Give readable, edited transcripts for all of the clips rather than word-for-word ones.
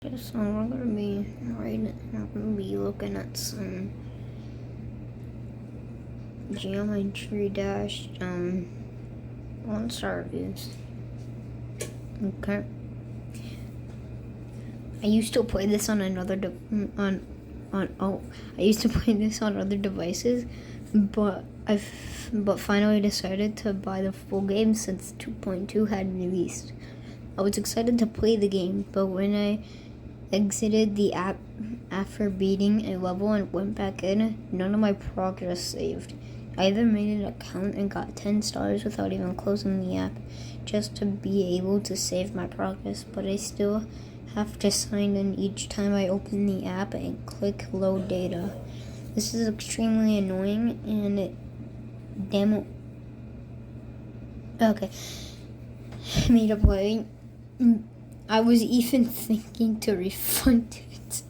So we're gonna be looking at some Geometry Dash on Starviews. Okay. I used to play this on another I used to play this on other devices, but but finally decided to buy the full game since 2.2 had released. I was excited to play the game, but when I exited the app after beating a level and went back in, none of my progress saved. I even made an account and got 10 stars without even closing the app, just to be able to save my progress, but I still have to sign in each time I open the app and click load data. This is extremely annoying and okay, me to play. I was even thinking to refund it.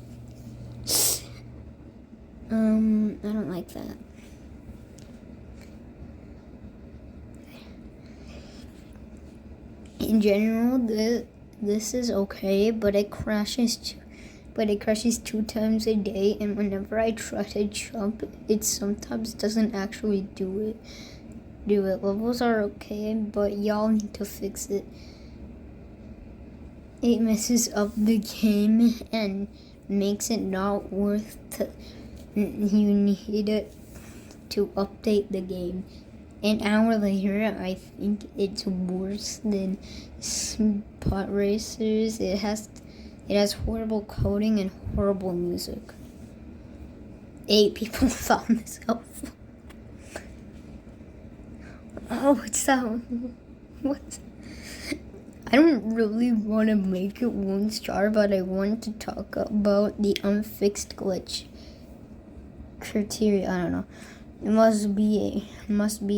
I don't like that. In general, this is okay, but it crashes 2 times a day, and whenever I try to jump, it sometimes doesn't actually do it. Levels are okay, but y'all need to fix it. It messes up the game and makes it not worth it. You need it to update the game. An hour later, I think it's worse than Spot Racers. It has horrible coding and horrible music. 8 people found this helpful. Oh, what's that? What? I don't really want to make it 1 star, but I want to talk about the unfixed glitch criteria. I don't know. It must be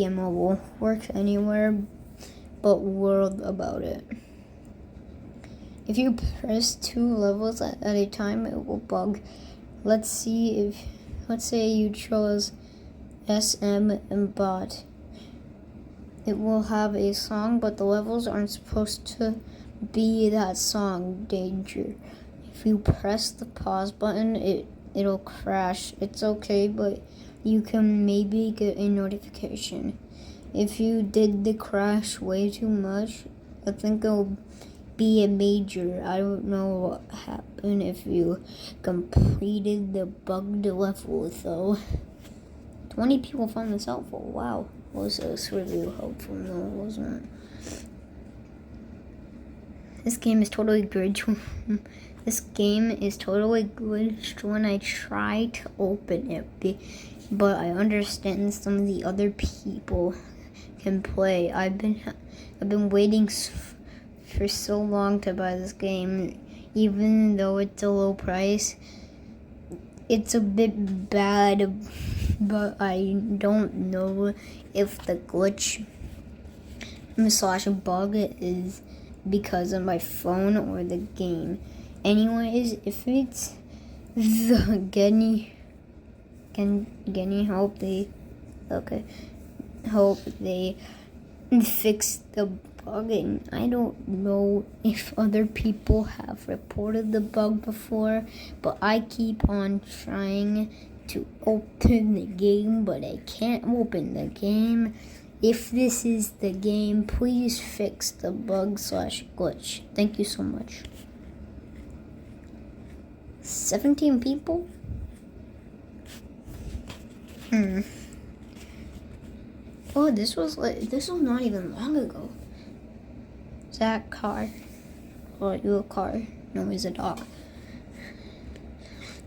a mobile. Works anywhere but world about it. If you press 2 levels at a time, it will bug. Let's say you chose SM and bot. It will have a song, but the levels aren't supposed to be that song. Danger. If you press the pause button, it'll crash. It's okay, but you can maybe get a notification. If you did the crash way too much, I think it'll be a major. I don't know what happened if you completed the bugged level though. 20 people found this helpful. Wow. Was this review helpful? No, it wasn't. This game is totally glitched. This game is totally glitched when I try to open it, but I understand some of the other people can play. I've been waiting for so long to buy this game, even though it's a low price. It's a bit bad, but I don't know if the glitch / bug is because of my phone or the game. Anyways, if it's the Genny, hope they fix the bugging. I don't know if other people have reported the bug before, but I keep on trying to open the game, but I can't open the game. If this is the game, please fix the bug / glitch. Thank you so much. 17 people? Oh, this was not even long ago. Zach car. Or you a car? No, he's a dog.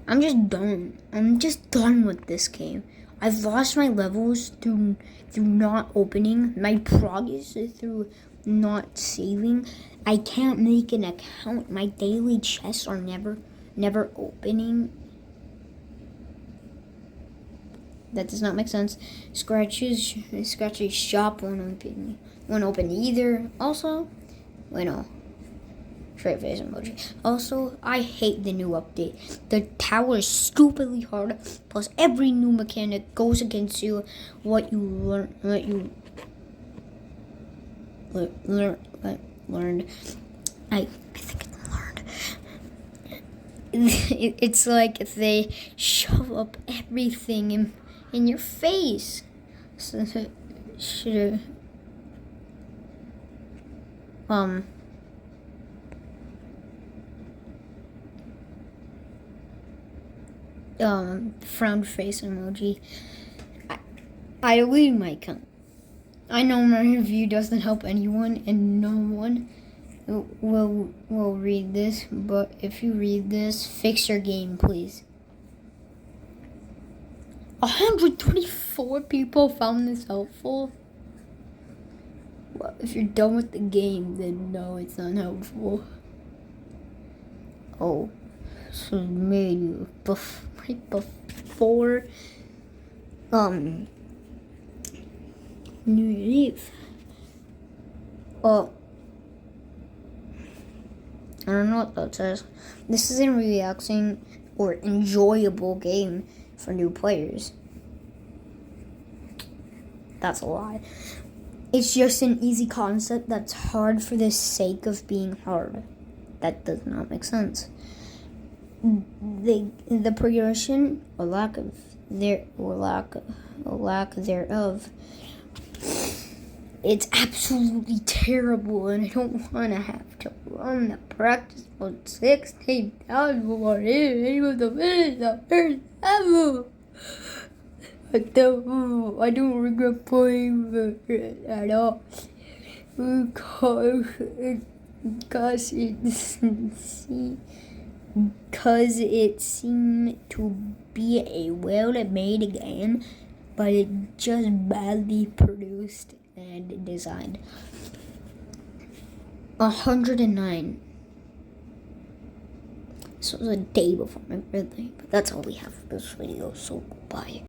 I'm just done with this game. I've lost my levels through not opening. My progress through not saving. I can't make an account. My daily chests are never opening. That does not make sense. Scratchy's shop won't open either. Also, wait, no. Straight face emoji. Also, I hate the new update. The tower is stupidly hard. Plus, every new mechanic goes against you. What you learned. I think it's learned. It's like they shove up everything in your face. So, should frown face emoji. I deleted my account. I know my review doesn't help anyone, and no one will read this. But if you read this, fix your game, please. 124 people found this helpful. Well, if you're done with the game, then no, it's not helpful. Oh, so maybe right before New Year's Eve. Oh, I don't know what that says. This is a relaxing or enjoyable game for new players. That's a lie. It's just an easy concept that's hard for the sake of being hard. That does not make sense. The progression or lack thereof, it's absolutely terrible, and I don't want to have to run the practice mode 16 times before any of the minutes of first level. I don't regret playing it at all because it seemed to be a well-made game, but it just badly produced and designed. 109. This was a day before my birthday, but that's all we have for this video, so goodbye.